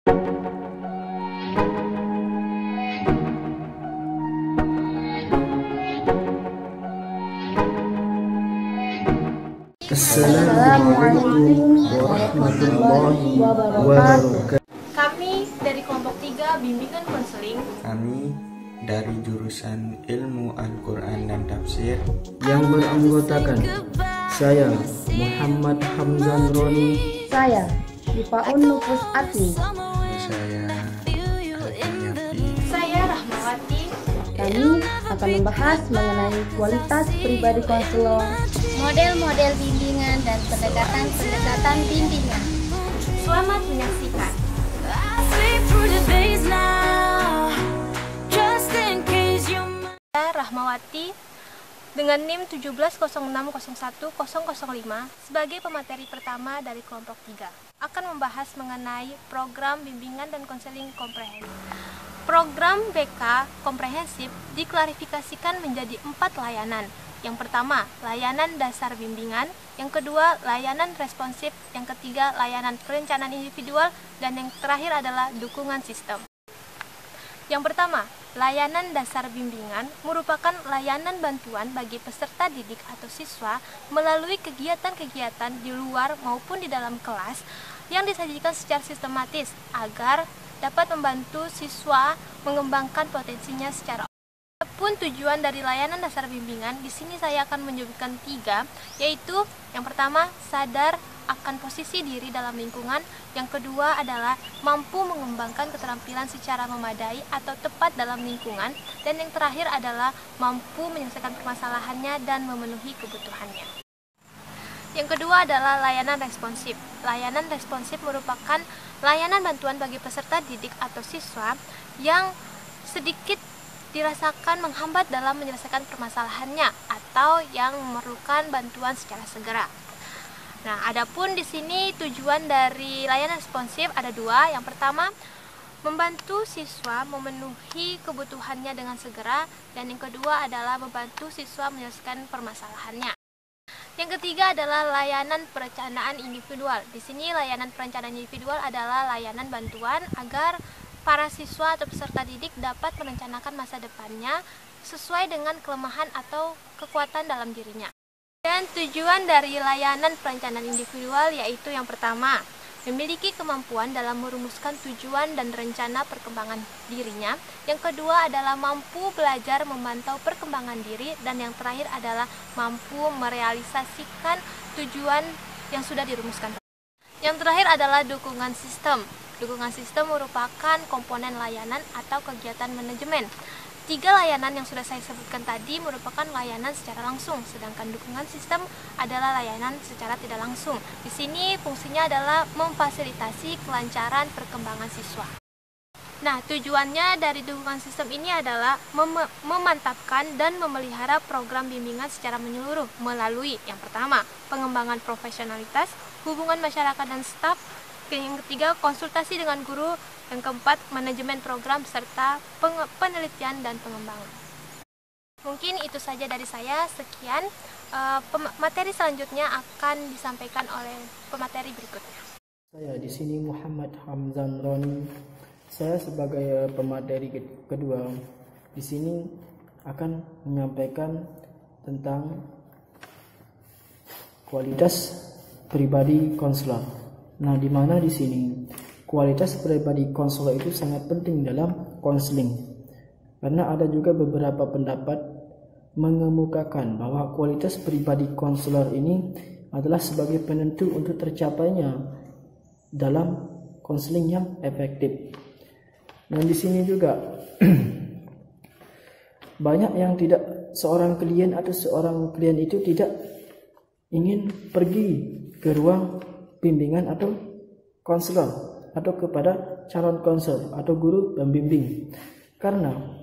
Assalamualaikum warahmatullahi wabarakatuh. Kami dari kelompok 3 Bimbingan Konseling. Kami dari jurusan Ilmu Al-Quran dan Tafsir yang beranggotakan saya Muhammad Hamzan Roni, saya Sifaun Nufus Atmi, saya Al-Yafi, Saya Rahmawati. kami akan membahas mengenai kualitas pribadi konselor, model-model bimbingan dan pendekatan bimbingan. Selamat menyaksikan. Saya Rahmawati dengan NIM 170601005 sebagai pemateri pertama dari kelompok 3 akan membahas mengenai program bimbingan dan konseling komprehensif. Program BK komprehensif diklarifikasikan menjadi 4 layanan. Yang pertama, layanan dasar bimbingan. Yang kedua, layanan responsif. Yang ketiga, layanan perencanaan individual. Dan yang terakhir adalah dukungan sistem. Yang pertama, layanan dasar bimbingan merupakan layanan bantuan bagi peserta didik atau siswa melalui kegiatan-kegiatan di luar maupun di dalam kelas yang disajikan secara sistematis agar dapat membantu siswa mengembangkan potensinya secara. Adapun tujuan dari layanan dasar bimbingan, di sini saya akan menyebutkan 3, yaitu yang pertama, sadar akan posisi diri dalam lingkungan. Yang kedua adalah mampu mengembangkan keterampilan secara memadai atau tepat dalam lingkungan. Dan yang terakhir adalah mampu menyelesaikan permasalahannya dan memenuhi kebutuhannya. Yang kedua adalah layanan responsif. Layanan responsif merupakan layanan bantuan bagi peserta didik atau siswa yang sedikit dirasakan menghambat dalam menyelesaikan permasalahannya atau yang memerlukan bantuan secara segera. Nah, adapun di sini tujuan dari layanan responsif ada 2. Yang pertama, membantu siswa memenuhi kebutuhannya dengan segera, dan yang kedua adalah membantu siswa menyelesaikan permasalahannya. Yang ketiga adalah layanan perencanaan individual. Di sini layanan perencanaan individual adalah layanan bantuan agar para siswa atau peserta didik dapat merencanakan masa depannya sesuai dengan kelemahan atau kekuatan dalam dirinya. Dan tujuan dari layanan perencanaan individual yaitu yang pertama, memiliki kemampuan dalam merumuskan tujuan dan rencana perkembangan dirinya. Yang kedua adalah mampu belajar memantau perkembangan diri. Dan yang terakhir adalah mampu merealisasikan tujuan yang sudah dirumuskan. Yang terakhir adalah dukungan sistem. Dukungan sistem merupakan komponen layanan atau kegiatan manajemen. 3 layanan yang sudah saya sebutkan tadi merupakan layanan secara langsung, sedangkan dukungan sistem adalah layanan secara tidak langsung. Di sini fungsinya adalah memfasilitasi kelancaran perkembangan siswa. Nah, tujuannya dari dukungan sistem ini adalah memantapkan dan memelihara program bimbingan secara menyeluruh melalui yang pertama, pengembangan profesionalitas, hubungan masyarakat dan staf. Yang ketiga, konsultasi dengan guru. Yang keempat, manajemen program serta penelitian dan pengembangan. Mungkin itu saja dari saya. Sekian. Materi selanjutnya akan disampaikan oleh pemateri berikutnya. saya di sini Muhammad Hamzan Roni. Saya sebagai pemateri kedua di sini akan menyampaikan tentang kualitas pribadi konselor. Nah, di mana di sini kualitas pribadi konselor itu sangat penting dalam konseling. Karena ada juga beberapa pendapat mengemukakan bahwa kualitas pribadi konselor ini adalah sebagai penentu untuk tercapainya dalam konseling yang efektif. Dan di sini juga banyak yang tidak, seorang klien atau seorang klien itu tidak ingin pergi ke ruang bimbingan atau konselor atau kepada calon konselor atau guru pembimbing.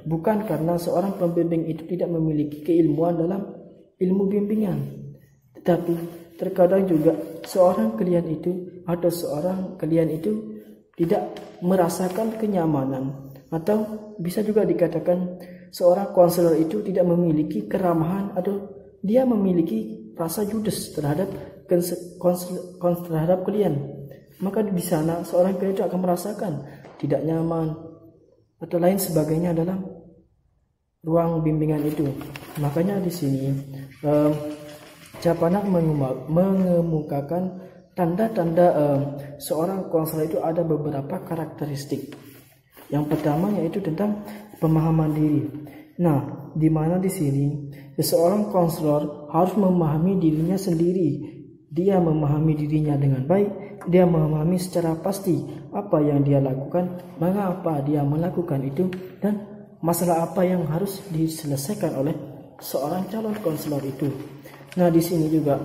Bukan karena seorang pembimbing itu tidak memiliki keilmuan dalam ilmu bimbingan, tetapi terkadang juga seorang klien itu tidak merasakan kenyamanan, atau bisa juga dikatakan seorang konselor itu tidak memiliki keramahan atau dia memiliki rasa judes terhadap klien. maka di sana seorang klien itu akan merasakan tidak nyaman atau lain sebagainya dalam ruang bimbingan itu. Makanya di sini Capanak mengemukakan tanda-tanda seorang konselor itu ada beberapa karakteristik. Yang pertama yaitu tentang pemahaman diri. Nah, di mana di sini seseorang konselor harus memahami dirinya sendiri. Dia memahami dirinya dengan baik, dia memahami secara pasti apa yang dia lakukan, mengapa dia melakukan itu, dan masalah apa yang harus diselesaikan oleh seorang calon konselor itu. Nah, di sini juga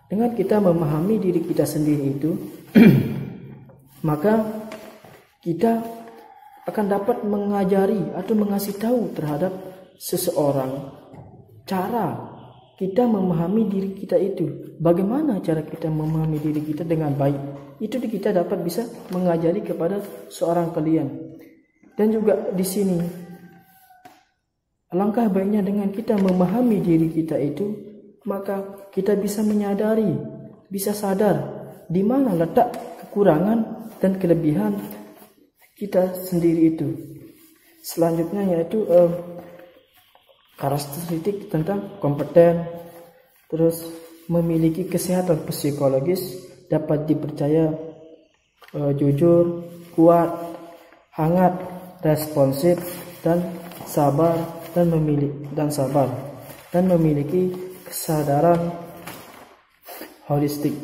dengan kita memahami diri kita sendiri itu, maka kita akan dapat mengajari atau mengasih tahu terhadap seseorang cara kita memahami diri kita itu. Bagaimana cara kita memahami diri kita dengan baik? Itu kita dapat bisa mengajari kepada seorang klien. Dan juga di sini alangkah baiknya dengan kita memahami diri kita itu, maka kita bisa menyadari, bisa sadar di mana letak kekurangan dan kelebihan kita sendiri itu. Selanjutnya yaitu karakteristik tentang kompeten, terus memiliki kesehatan psikologis, dapat dipercaya, jujur, kuat, hangat, responsif, dan sabar, dan memiliki kesadaran holistik.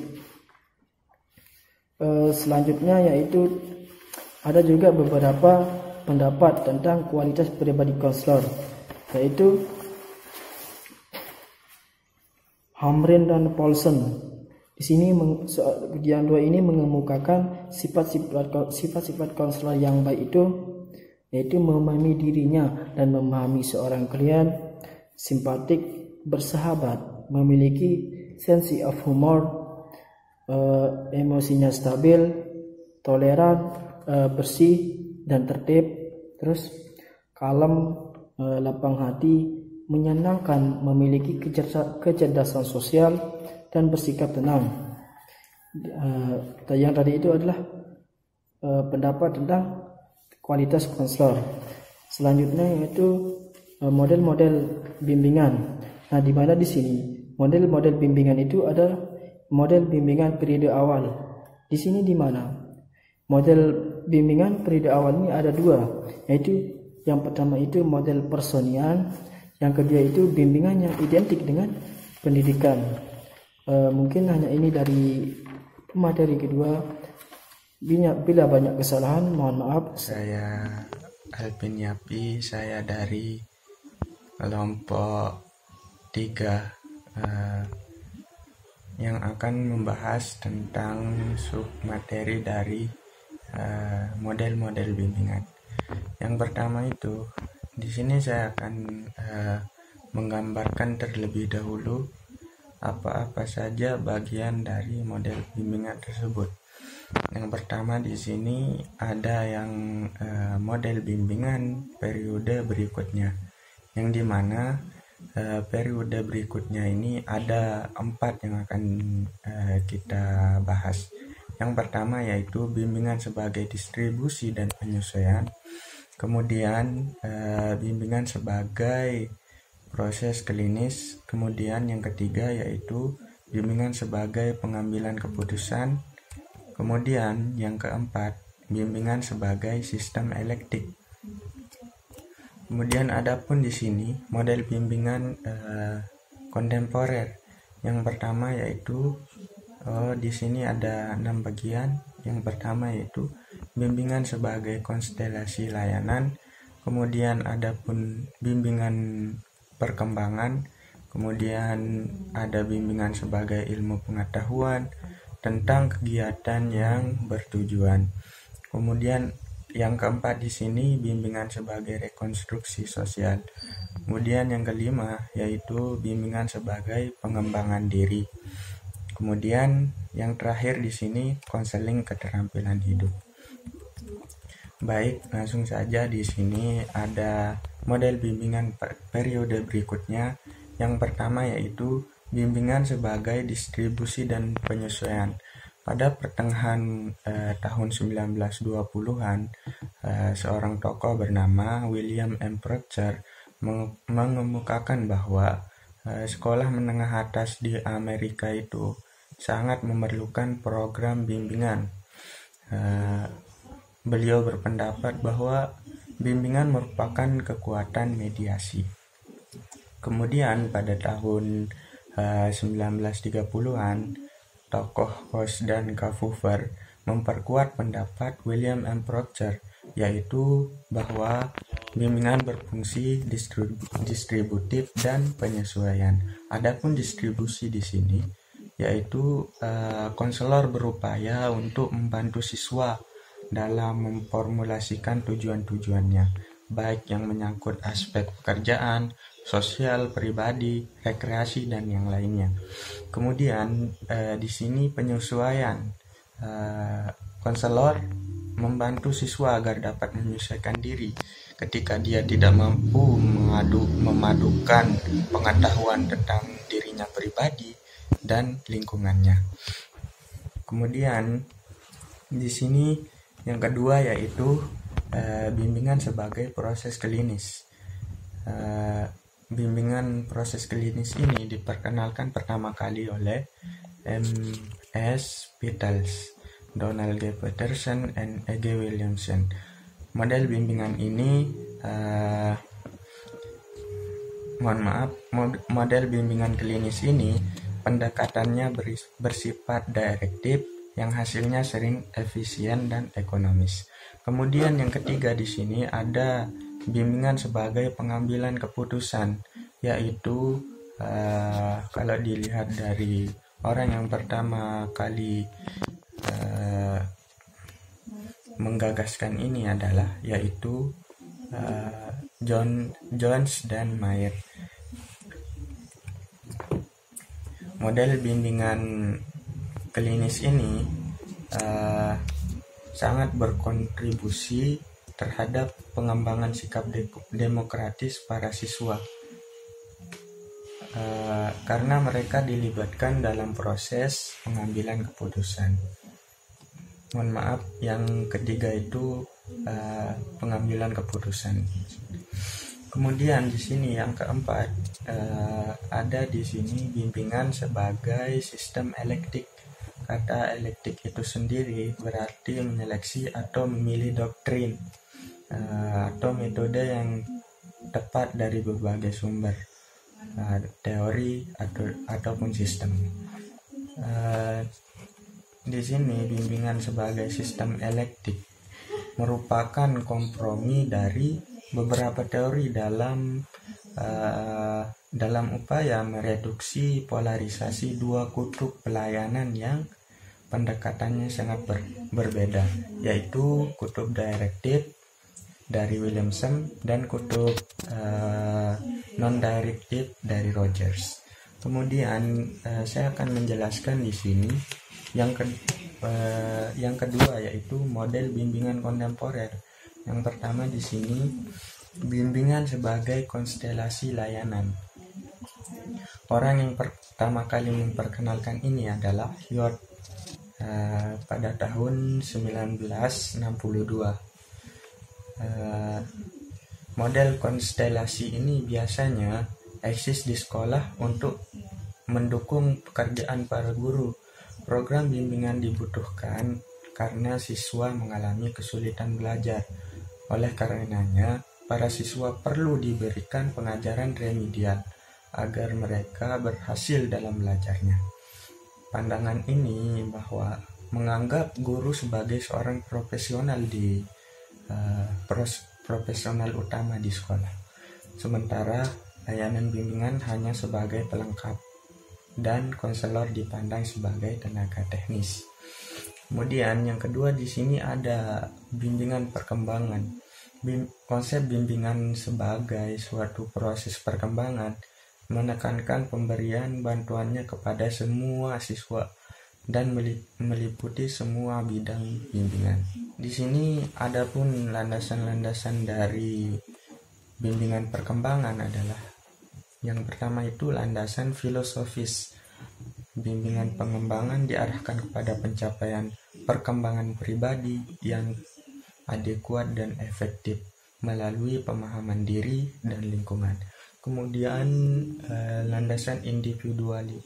Selanjutnya yaitu ada juga beberapa pendapat tentang kualitas pribadi konselor, yaitu Hamrin dan Paulsen. Di sini yang dua ini mengemukakan sifat-sifat konselor yang baik itu, yaitu memahami dirinya dan memahami seorang klien, simpatik, bersahabat, memiliki sense of humor, emosinya stabil, toleran, bersih dan tertib, terus kalem, lapang hati, menyenangkan, memiliki kecerdasan sosial, dan bersikap tenang. Yang tadi itu adalah pendapat tentang kualitas konselor. Selanjutnya yaitu model-model bimbingan. Nah, di mana di sini model-model bimbingan itu adalah model bimbingan periode awal. Di sini di mana model bimbingan periode awal ini ada dua, yaitu yang pertama itu model personian, yang kedua itu bimbingan yang identik dengan pendidikan. Mungkin hanya ini dari pemateri kedua. Bila banyak kesalahan, mohon maaf. Saya Alvin Yapi, saya dari kelompok 3 yang akan membahas tentang submateri dari model-model bimbingan. Yang pertama itu, di sini saya akan menggambarkan terlebih dahulu apa-apa saja bagian dari model bimbingan tersebut. Yang pertama di sini ada yang model bimbingan periode berikutnya, yang dimana periode berikutnya ini ada 4 yang akan kita bahas. Yang pertama yaitu bimbingan sebagai distribusi dan penyesuaian, kemudian bimbingan sebagai proses klinis, kemudian yang ketiga yaitu bimbingan sebagai pengambilan keputusan, kemudian yang keempat bimbingan sebagai sistem elektif. Kemudian adapun di sini model bimbingan kontemporer. Yang pertama yaitu di sini ada 6 bagian. Yang pertama yaitu bimbingan sebagai konstelasi layanan, kemudian adapun bimbingan perkembangan, kemudian ada bimbingan sebagai ilmu pengetahuan tentang kegiatan yang bertujuan. Kemudian yang keempat di sini bimbingan sebagai rekonstruksi sosial. Kemudian yang kelima yaitu bimbingan sebagai pengembangan diri. Kemudian yang terakhir di sini konseling keterampilan hidup. Baik, langsung saja di sini ada model bimbingan periode berikutnya. Yang pertama yaitu bimbingan sebagai distribusi dan penyesuaian. Pada pertengahan tahun 1920-an, seorang tokoh bernama William M. Proctor mengemukakan bahwa sekolah menengah atas di Amerika itu sangat memerlukan program bimbingan. Beliau berpendapat bahwa bimbingan merupakan kekuatan mediasi. Kemudian pada tahun 1930-an, tokoh House dan Kafouver memperkuat pendapat William M. Proctor, yaitu bahwa bimbingan berfungsi distributif dan penyesuaian. Adapun distribusi di sini yaitu konselor berupaya untuk membantu siswa dalam memformulasikan tujuan-tujuannya, baik yang menyangkut aspek pekerjaan, sosial, pribadi, rekreasi, dan yang lainnya. Kemudian di sini penyesuaian, konselor membantu siswa agar dapat menyesuaikan diri ketika dia tidak mampu memadukan pengetahuan tentang dirinya pribadi dan lingkungannya. Kemudian di sini yang kedua yaitu bimbingan sebagai proses klinis. Bimbingan proses klinis ini diperkenalkan pertama kali oleh M.S. Petals, Donald G. Peterson, and E.G. Williamson. Model bimbingan ini model bimbingan klinis ini pendekatannya bersifat direktif yang hasilnya sering efisien dan ekonomis. Kemudian yang ketiga di sini ada bimbingan sebagai pengambilan keputusan, yaitu kalau dilihat dari orang yang pertama kali menggagaskan ini adalah yaitu Jones dan Mayer. Model bimbingan klinis ini sangat berkontribusi terhadap pengembangan sikap demokratis para siswa, karena mereka dilibatkan dalam proses pengambilan keputusan. Mohon maaf, yang ketiga itu pengambilan keputusan. Kemudian di sini yang keempat ada di sini bimbingan sebagai sistem elektik. Kata elektik itu sendiri berarti menyeleksi atau memilih doktrin atau metode yang tepat dari berbagai sumber, teori ataupun sistem. Di sini bimbingan sebagai sistem elektik merupakan kompromi dari beberapa teori dalam upaya mereduksi polarisasi dua kutub pelayanan yang pendekatannya sangat berbeda, yaitu kutub direktif dari Williamson dan kutub non-direktif dari Rogers. Kemudian saya akan menjelaskan di sini yang kedua yaitu model bimbingan kontemporer. Yang pertama di sini bimbingan sebagai konstelasi layanan. Orang yang pertama kali memperkenalkan ini adalah York pada tahun 1962. Model konstelasi ini biasanya eksis di sekolah untuk mendukung pekerjaan para guru. Program bimbingan dibutuhkan karena siswa mengalami kesulitan belajar. Oleh karenanya, para siswa perlu diberikan pengajaran remedial agar mereka berhasil dalam belajarnya. Pandangan ini bahwa menganggap guru sebagai seorang profesional profesional utama di sekolah, sementara layanan bimbingan hanya sebagai pelengkap dan konselor dipandang sebagai tenaga teknis. Kemudian yang kedua di sini ada bimbingan perkembangan. Konsep bimbingan sebagai suatu proses perkembangan menekankan pemberian bantuannya kepada semua siswa dan meliputi semua bidang bimbingan. Di sini adapun landasan-landasan dari bimbingan perkembangan adalah yang pertama itu landasan filosofis. Bimbingan pengembangan diarahkan kepada pencapaian perkembangan pribadi yang adekuat dan efektif melalui pemahaman diri dan lingkungan. Kemudian landasan individualis.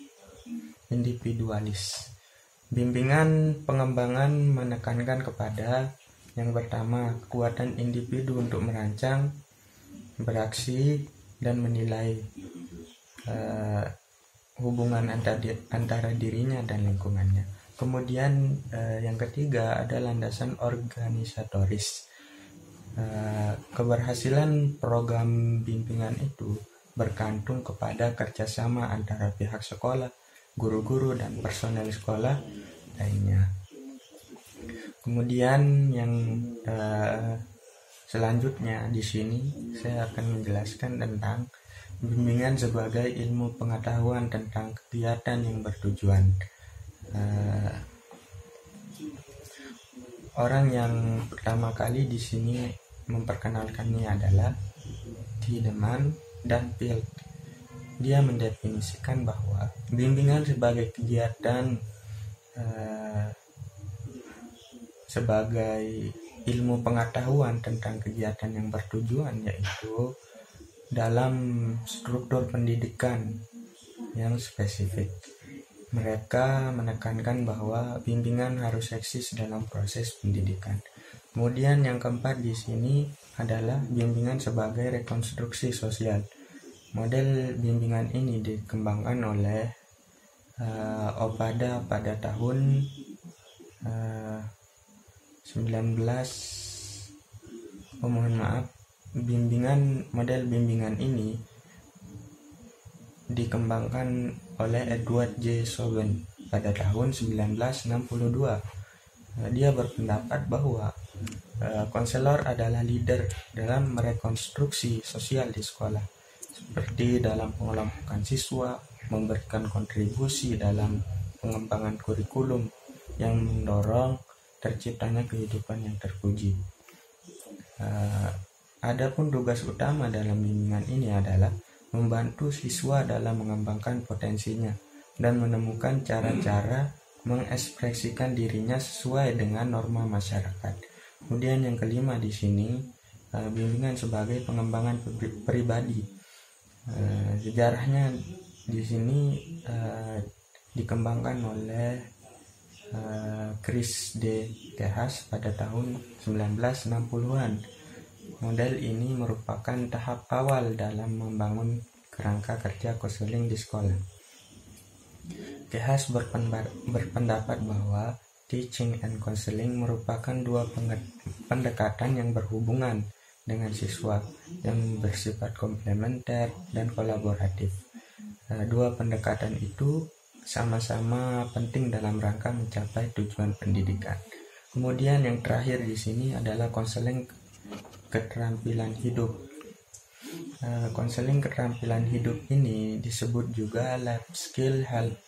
Bimbingan pengembangan menekankan kepada yang pertama, kekuatan individu untuk merancang, beraksi, dan menilai hubungan antara dirinya dan lingkungannya. Kemudian yang ketiga ada landasan organisatoris. Keberhasilan program bimbingan itu bergantung kepada kerjasama antara pihak sekolah, guru-guru, dan personel sekolah lainnya. Kemudian yang selanjutnya di sini saya akan menjelaskan tentang bimbingan sebagai ilmu pengetahuan tentang kegiatan yang bertujuan. Orang yang pertama kali di sini memperkenalkannya adalah Tiedemann dan Field. Dia mendefinisikan bahwa bimbingan sebagai kegiatan sebagai ilmu pengetahuan tentang kegiatan yang bertujuan, yaitu dalam struktur pendidikan yang spesifik. Mereka menekankan bahwa bimbingan harus eksis dalam proses pendidikan. Kemudian yang keempat di sini adalah bimbingan sebagai rekonstruksi sosial. Model bimbingan ini dikembangkan oleh Opada pada tahun model bimbingan ini dikembangkan oleh Edward J. Soben pada tahun 1962. Dia berpendapat bahwa konselor adalah leader dalam merekonstruksi sosial di sekolah, seperti dalam pengelompokan siswa, memberikan kontribusi dalam pengembangan kurikulum yang mendorong terciptanya kehidupan yang terpuji. Adapun tugas utama dalam bimbingan ini adalah membantu siswa dalam mengembangkan potensinya dan menemukan cara-cara mengekspresikan dirinya sesuai dengan norma masyarakat. Kemudian yang kelima di sini bimbingan sebagai pengembangan pribadi. Sejarahnya di sini dikembangkan oleh Chris D. Kehas pada tahun 1960-an. Model ini merupakan tahap awal dalam membangun kerangka kerja konseling di sekolah. Kehas berpendapat bahwa teaching and counseling merupakan dua pendekatan yang berhubungan dengan siswa yang bersifat komplementer dan kolaboratif. Dua pendekatan itu sama-sama penting dalam rangka mencapai tujuan pendidikan. Kemudian yang terakhir di sini adalah konseling keterampilan hidup. Konseling keterampilan hidup ini disebut juga life skill health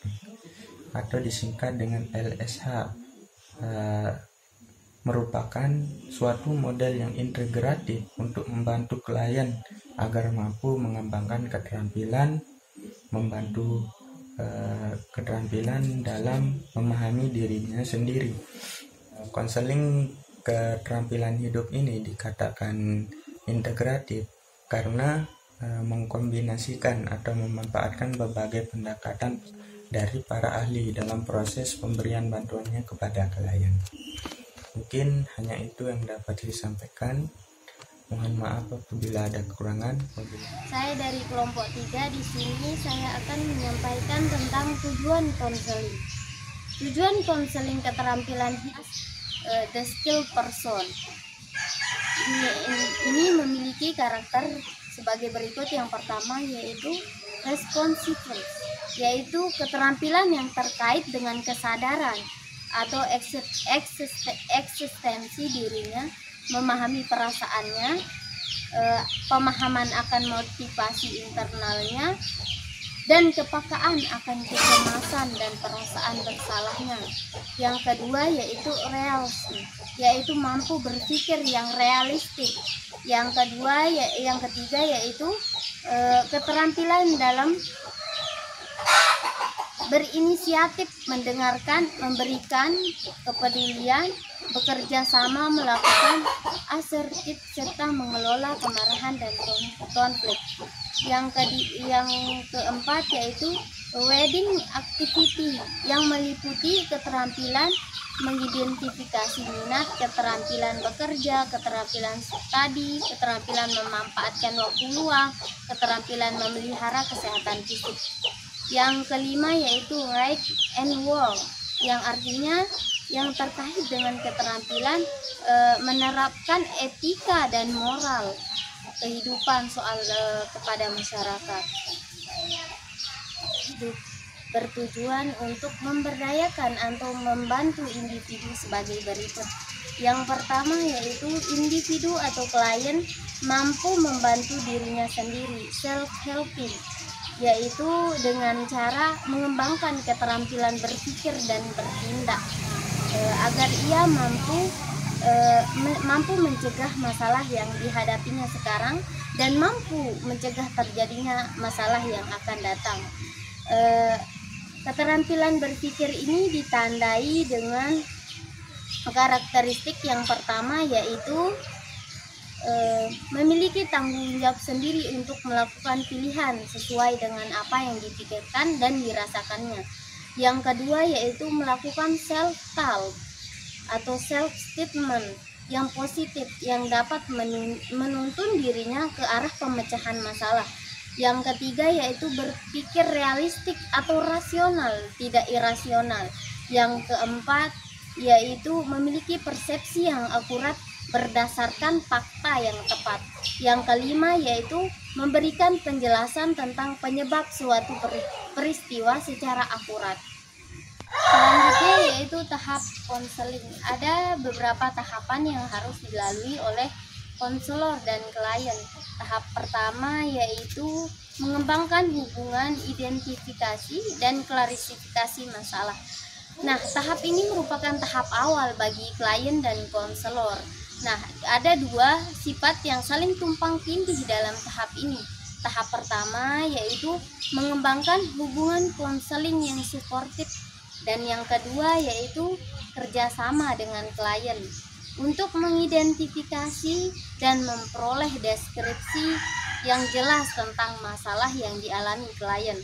atau disingkat dengan LSH. Merupakan suatu model yang integratif untuk membantu klien agar mampu mengembangkan keterampilan dalam memahami dirinya sendiri. Konseling keterampilan hidup ini dikatakan integratif karena mengkombinasikan atau memanfaatkan berbagai pendekatan dari para ahli dalam proses pemberian bantuannya kepada klien. Mungkin hanya itu yang dapat disampaikan. Mohon maaf apabila ada kekurangan. Saya dari kelompok 3 di sini saya akan menyampaikan tentang tujuan konseling. Tujuan konseling keterampilan hidup the skill person. Ini memiliki karakter sebagai berikut. Yang pertama yaitu responsiveness, yaitu keterampilan yang terkait dengan kesadaran atau eksistensi dirinya, memahami perasaannya, pemahaman akan motivasi internalnya, dan kepekaan akan kecemasan dan perasaan bersalahnya. Yang kedua yaitu realisme, yaitu mampu berpikir yang realistik. Yang ketiga yaitu keterampilan berinisiatif mendengarkan, memberikan kepedulian, bekerja sama, melakukan asertif, serta mengelola kemarahan dan konflik. Yang keempat yaitu wedding activity yang meliputi keterampilan mengidentifikasi minat, keterampilan bekerja, keterampilan studi, keterampilan memanfaatkan waktu luang, keterampilan memelihara kesehatan fisik. Yang kelima yaitu right and work, yang artinya yang terkait dengan keterampilan menerapkan etika dan moral kehidupan kepada masyarakat. Bertujuan untuk memberdayakan atau membantu individu sebagai berikut. Yang pertama yaitu individu atau klien mampu membantu dirinya sendiri, self-helping, yaitu dengan cara mengembangkan keterampilan berpikir dan bertindak agar ia mampu mencegah masalah yang dihadapinya sekarang dan mampu mencegah terjadinya masalah yang akan datang. Keterampilan berpikir ini ditandai dengan karakteristik yang pertama yaitu memiliki tanggung jawab sendiri untuk melakukan pilihan sesuai dengan apa yang dipikirkan dan dirasakannya. Yang kedua yaitu melakukan self-talk atau self-statement yang positif yang dapat menuntun dirinya ke arah pemecahan masalah. Yang ketiga yaitu berpikir realistik atau rasional, tidak irasional. Yang keempat yaitu memiliki persepsi yang akurat berdasarkan fakta yang tepat. Yang kelima yaitu memberikan penjelasan tentang penyebab suatu peristiwa secara akurat. Selanjutnya yaitu tahap konseling. Ada beberapa tahapan yang harus dilalui oleh konselor dan klien. Tahap pertama yaitu mengembangkan hubungan, identifikasi, dan klarifikasi masalah. Nah, tahap ini merupakan tahap awal bagi klien dan konselor. Nah, ada dua sifat yang saling tumpang tindih dalam tahap ini. Tahap pertama yaitu mengembangkan hubungan konseling yang suportif, dan yang kedua yaitu kerjasama dengan klien untuk mengidentifikasi dan memperoleh deskripsi yang jelas tentang masalah yang dialami klien.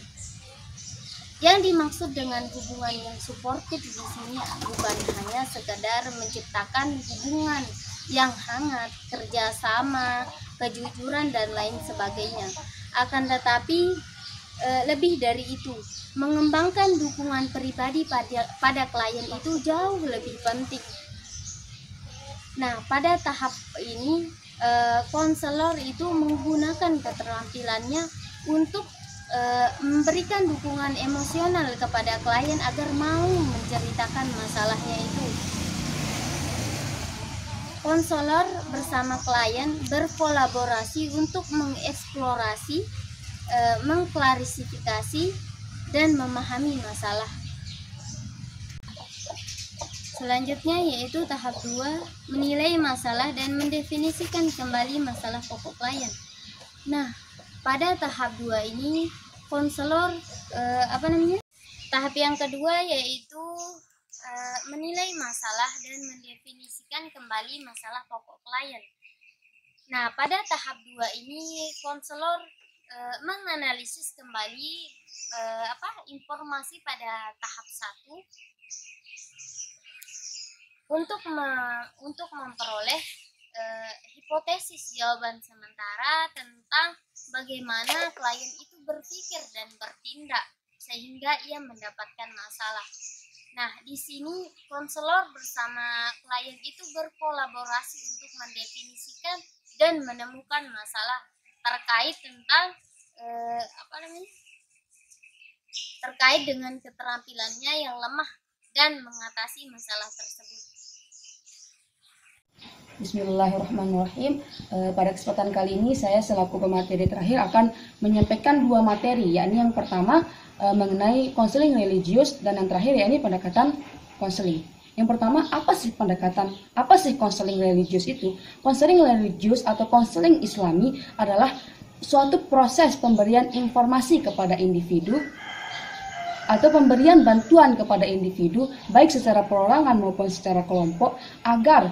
Yang dimaksud dengan hubungan yang suportif di sini bukan hanya sekedar menciptakan hubungan yang hangat, kerjasama, kejujuran, dan lain sebagainya. Akan tetapi lebih dari itu, mengembangkan dukungan pribadi pada klien itu jauh lebih penting. Nah, pada tahap ini konselor itu menggunakan keterampilannya untuk memberikan dukungan emosional kepada klien agar mau menceritakan masalahnya itu. Konselor bersama klien berkolaborasi untuk mengeksplorasi, mengklarifikasi, dan memahami masalah. Selanjutnya yaitu tahap 2, menilai masalah dan mendefinisikan kembali masalah pokok klien. Nah, pada tahap 2 ini konselor tahap yang kedua yaitu menilai masalah dan mendefinisikan kembali masalah pokok klien. Nah, pada tahap 2 ini konselor menganalisis kembali informasi pada tahap 1 untuk memperoleh hipotesis jawaban sementara tentang bagaimana klien itu berpikir dan bertindak sehingga ia mendapatkan masalah. Nah, di sini konselor bersama klien itu berkolaborasi untuk mendefinisikan dan menemukan masalah terkait tentang terkait dengan keterampilannya yang lemah dan mengatasi masalah tersebut. Bismillahirrahmanirrahim. Pada kesempatan kali ini saya selaku pemateri terakhir akan menyampaikan 2 materi, yakni yang pertama mengenai konseling religius dan yang terakhir yakni pendekatan konseling. Yang pertama, apa sih konseling religius itu? Konseling religius atau konseling Islami adalah suatu proses pemberian informasi kepada individu atau pemberian bantuan kepada individu baik secara perorangan maupun secara kelompok agar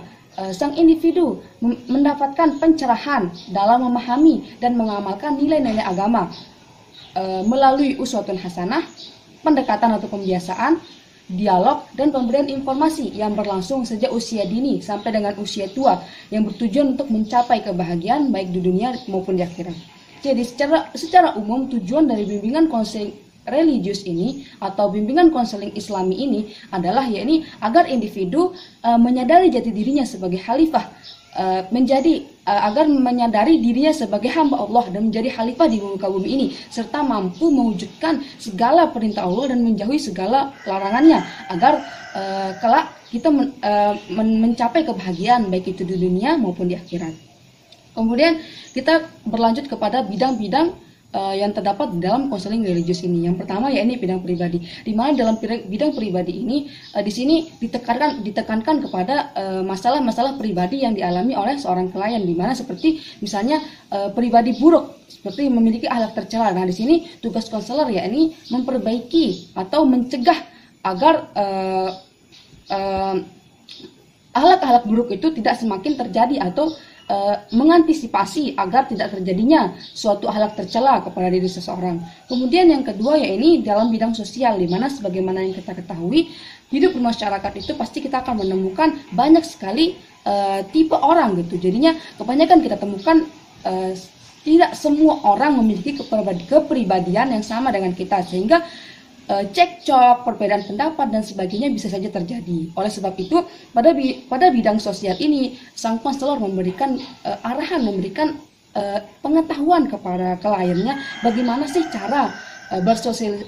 sang individu mendapatkan pencerahan dalam memahami dan mengamalkan nilai-nilai agama melalui uswatun hasanah, pendekatan atau pembiasaan, dialog, dan pemberian informasi yang berlangsung sejak usia dini sampai dengan usia tua yang bertujuan untuk mencapai kebahagiaan baik di dunia maupun di akhirat. Jadi secara umum tujuan dari bimbingan konseling religius ini atau bimbingan konseling Islami ini adalah yakni agar individu menyadari jati dirinya sebagai khalifah, agar menyadari dirinya sebagai hamba Allah dan menjadi khalifah di muka bumi ini, serta mampu mewujudkan segala perintah Allah dan menjauhi segala larangannya agar kelak kita mencapai kebahagiaan baik itu di dunia maupun di akhirat. Kemudian kita berlanjut kepada bidang-bidang yang terdapat dalam konseling religius ini. Yang pertama yakni bidang pribadi. Di mana dalam bidang pribadi ini di sini ditekankan kepada masalah-masalah pribadi yang dialami oleh seorang klien, di mana seperti misalnya pribadi buruk seperti memiliki akhlak tercela. Nah, di sini tugas konselor yakni memperbaiki atau mencegah agar akhlak-akhlak buruk itu tidak semakin terjadi atau mengantisipasi agar tidak terjadinya suatu akhlak tercela kepada diri seseorang. Kemudian yang kedua yakni dalam bidang sosial, di mana sebagaimana yang kita ketahui hidup bermasyarakat itu pasti kita akan menemukan banyak sekali tipe orang gitu. Jadinya kebanyakan kita temukan tidak semua orang memiliki kepribadian yang sama dengan kita, sehingga cekcok, perbedaan pendapat dan sebagainya bisa saja terjadi. Oleh sebab itu, pada bidang sosial ini, sang konselor memberikan arahan, memberikan pengetahuan kepada kliennya bagaimana sih cara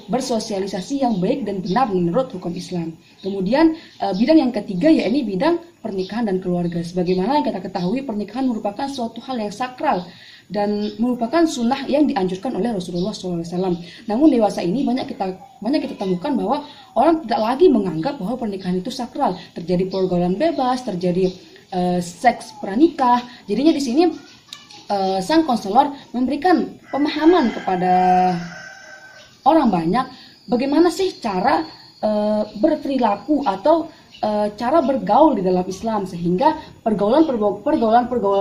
bersosialisasi yang baik dan benar menurut hukum Islam. Kemudian bidang yang ketiga yakni bidang pernikahan dan keluarga. Sebagaimana yang kita ketahui, pernikahan merupakan suatu hal yang sakral dan merupakan sunnah yang dianjurkan oleh Rasulullah SAW. Namun dewasa ini banyak kita temukan bahwa orang tidak lagi menganggap bahwa pernikahan itu sakral. Terjadi pergaulan bebas, terjadi seks pranikah. Jadinya di sini sang konselor memberikan pemahaman kepada orang banyak bagaimana sih cara berperilaku atau cara bergaul di dalam Islam, sehingga pergaulan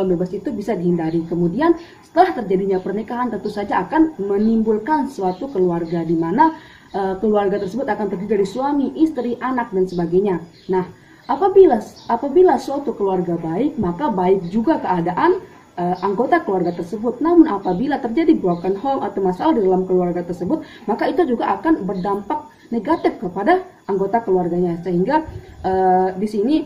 bebas itu bisa dihindari. Kemudian setelah terjadinya pernikahan tentu saja akan menimbulkan suatu keluarga, di mana keluarga tersebut akan terdiri dari suami, istri, anak dan sebagainya. Nah, apabila suatu keluarga baik, maka baik juga keadaan anggota keluarga tersebut. Namun apabila terjadi broken home atau masalah di dalam keluarga tersebut, maka itu juga akan berdampak negatif kepada anggota keluarganya. Sehingga di sini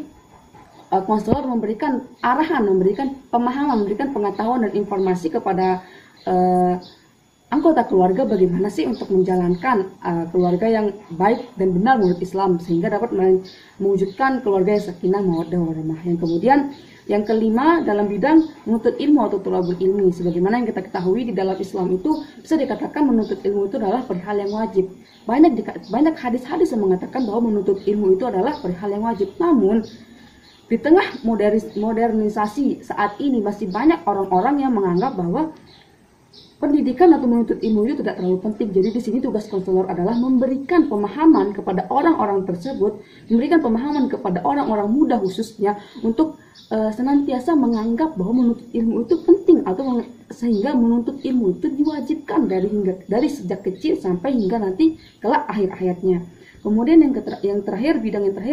konselor memberikan arahan, memberikan pemahaman, memberikan pengetahuan dan informasi kepada anggota keluarga bagaimana sih untuk menjalankan keluarga yang baik dan benar menurut Islam, sehingga dapat mewujudkan keluarga yang sakinah mawaddah warahmah. Yang kemudian yang kelima dalam bidang menuntut ilmu atau thalabul ilmi. Sebagaimana yang kita ketahui di dalam Islam itu bisa dikatakan menuntut ilmu itu adalah perihal yang wajib. Banyak hadis-hadis yang mengatakan bahwa menuntut ilmu itu adalah perihal yang wajib. Namun di tengah modernisasi saat ini masih banyak orang-orang yang menganggap bahwa pendidikan atau menuntut ilmu itu tidak terlalu penting. Jadi di sini tugas konselor adalah memberikan pemahaman kepada orang-orang tersebut, memberikan pemahaman kepada orang-orang muda khususnya untuk senantiasa menganggap bahwa menuntut ilmu itu penting, atau sehingga menuntut ilmu itu diwajibkan dari sejak kecil sampai hingga nanti kelak akhir hayatnya. Kemudian bidang yang terakhir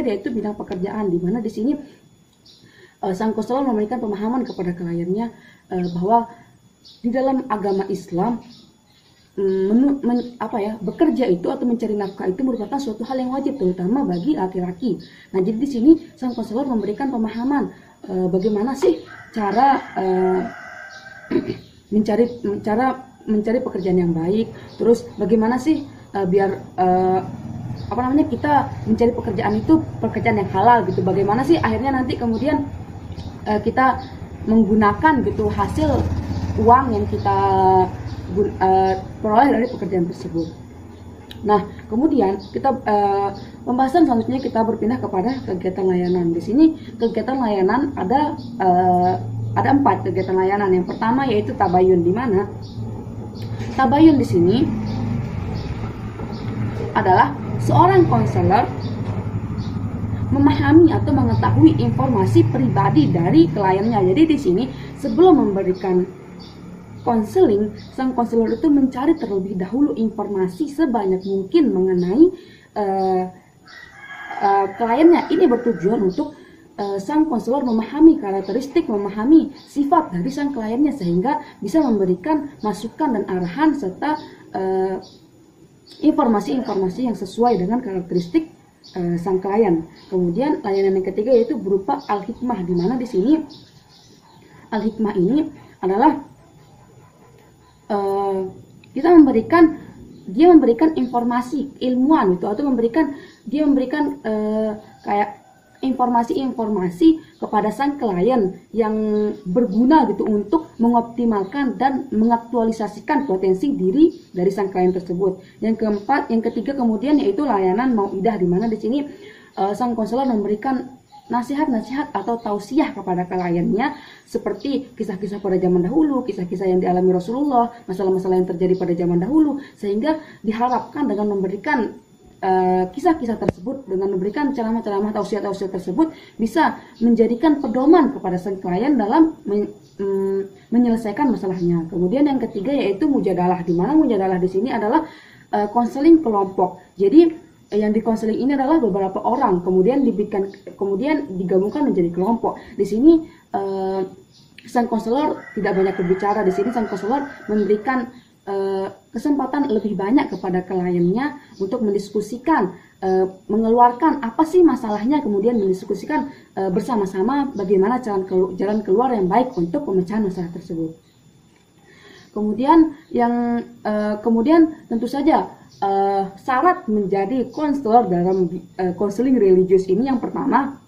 yaitu bidang pekerjaan, di mana di sini sang konselor memberikan pemahaman kepada kliennya bahwa di dalam agama Islam bekerja itu atau mencari nafkah itu merupakan suatu hal yang wajib, terutama bagi laki-laki. Nah, jadi di sini sang konselor memberikan pemahaman bagaimana sih cara mencari pekerjaan yang baik, terus bagaimana sih biar kita mencari pekerjaan itu pekerjaan yang halal gitu. Bagaimana sih akhirnya nanti kemudian kita menggunakan gitu hasil uang yang kita peroleh dari pekerjaan tersebut. Nah, kemudian kita pembahasan selanjutnya kita berpindah kepada kegiatan layanan. Di sini kegiatan layanan ada 4 kegiatan layanan. Yang pertama yaitu tabayun, di mana tabayun di sini adalah seorang konselor memahami atau mengetahui informasi pribadi dari kliennya. Jadi di sini sebelum memberikan konseling, sang konselor itu mencari terlebih dahulu informasi sebanyak mungkin mengenai kliennya. Ini bertujuan untuk sang konselor memahami karakteristik, memahami sifat dari sang kliennya sehingga bisa memberikan masukan dan arahan serta informasi-informasi yang sesuai dengan karakteristik sang klien. Kemudian layanan yang ketiga yaitu berupa al-hikmah, di mana di sini al-hikmah ini adalah dia memberikan informasi ilmuwan itu, atau dia memberikan kayak informasi-informasi kepada sang klien yang berguna gitu untuk mengoptimalkan dan mengaktualisasikan potensi diri dari sang klien tersebut. Yang ketiga kemudian yaitu layanan mau'idah, di mana di sini sang konselor memberikan nasihat-nasihat atau tausiah kepada kliennya seperti kisah-kisah pada zaman dahulu, kisah-kisah yang dialami Rasulullah, masalah-masalah yang terjadi pada zaman dahulu, sehingga diharapkan dengan memberikan kisah-kisah tersebut, dengan memberikan ceramah-ceramah tausiah-tausiah tersebut bisa menjadikan pedoman kepada sang klien dalam menyelesaikan masalahnya. Kemudian yang ketiga yaitu mujadalah, di mana mujadalah di sini adalah konseling kelompok. Jadi yang dikonseling ini adalah beberapa orang, kemudian digabungkan menjadi kelompok. Di sini sang konselor tidak banyak berbicara. Di sini sang konselor memberikan kesempatan lebih banyak kepada kliennya untuk mendiskusikan, mengeluarkan apa sih masalahnya, kemudian mendiskusikan bersama-sama bagaimana jalan keluar yang baik untuk pemecahan masalah tersebut. Kemudian tentu saja syarat menjadi konselor dalam konseling religius ini, yang pertama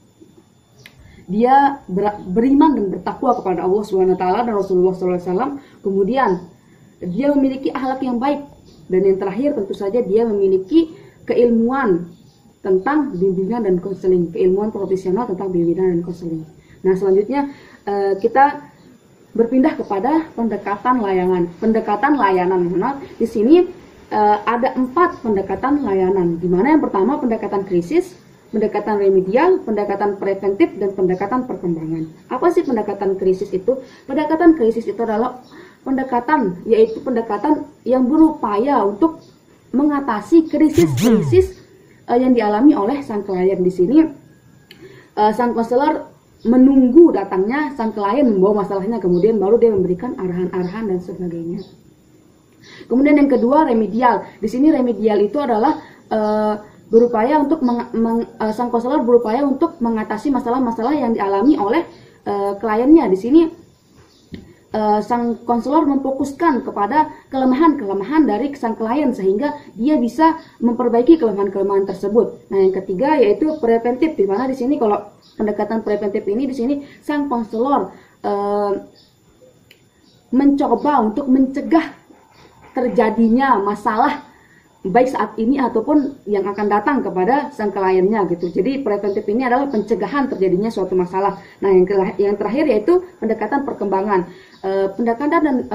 dia beriman dan bertakwa kepada Allah SWT dan Rasulullah SAW. Kemudian dia memiliki akhlak yang baik, dan yang terakhir tentu saja dia memiliki keilmuan tentang bimbingan dan konseling, keilmuan profesional tentang bimbingan dan konseling. Nah, selanjutnya kita berpindah kepada pendekatan layanan. Di sini ada 4 pendekatan layanan, di mana yang pertama pendekatan krisis, pendekatan remedial, pendekatan preventif, dan pendekatan perkembangan. Apa sih pendekatan krisis itu? Pendekatan krisis itu adalah pendekatan yang berupaya untuk mengatasi krisis-krisis yang dialami oleh sang klien. Di sini sang konselor menunggu datangnya sang klien membawa masalahnya, kemudian baru dia memberikan arahan-arahan dan sebagainya. Kemudian yang kedua remedial. Di sini remedial itu adalah berupaya untuk sang konselor berupaya untuk mengatasi masalah-masalah yang dialami oleh kliennya. Di sini sang konselor memfokuskan kepada kelemahan-kelemahan dari sang klien sehingga dia bisa memperbaiki kelemahan-kelemahan tersebut. Nah, yang ketiga yaitu preventif, di mana di sini kalau pendekatan preventif ini di sini sang konselor mencoba untuk mencegah terjadinya masalah baik saat ini ataupun yang akan datang kepada sang kliennya gitu. Jadi preventif ini adalah pencegahan terjadinya suatu masalah. Nah, yang terakhir yaitu pendekatan perkembangan. Pendekatan dan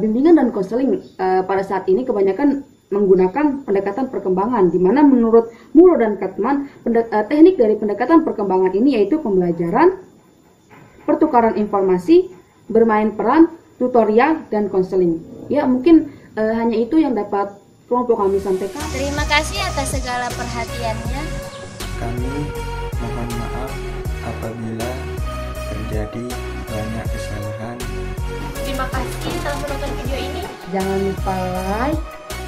bimbingan dan konseling pada saat ini kebanyakan menggunakan pendekatan perkembangan, di mana menurut Muro dan Katman teknik dari pendekatan perkembangan ini yaitu pembelajaran, pertukaran informasi, bermain peran, tutorial, dan konseling. Ya, mungkin hanya itu yang dapat kelompok kami sampaikan. Terima kasih atas segala perhatiannya. Kami mohon maaf apabila terjadi banyak kesalahan. Terima kasih telah menonton video ini. Jangan lupa like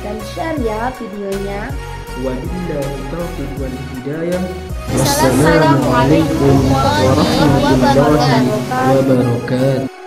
dan share ya videonya. Wabillahi taufiq wal hidayah. Wassalamualaikum warahmatullahi wabarakatuh. Wabarakatuh.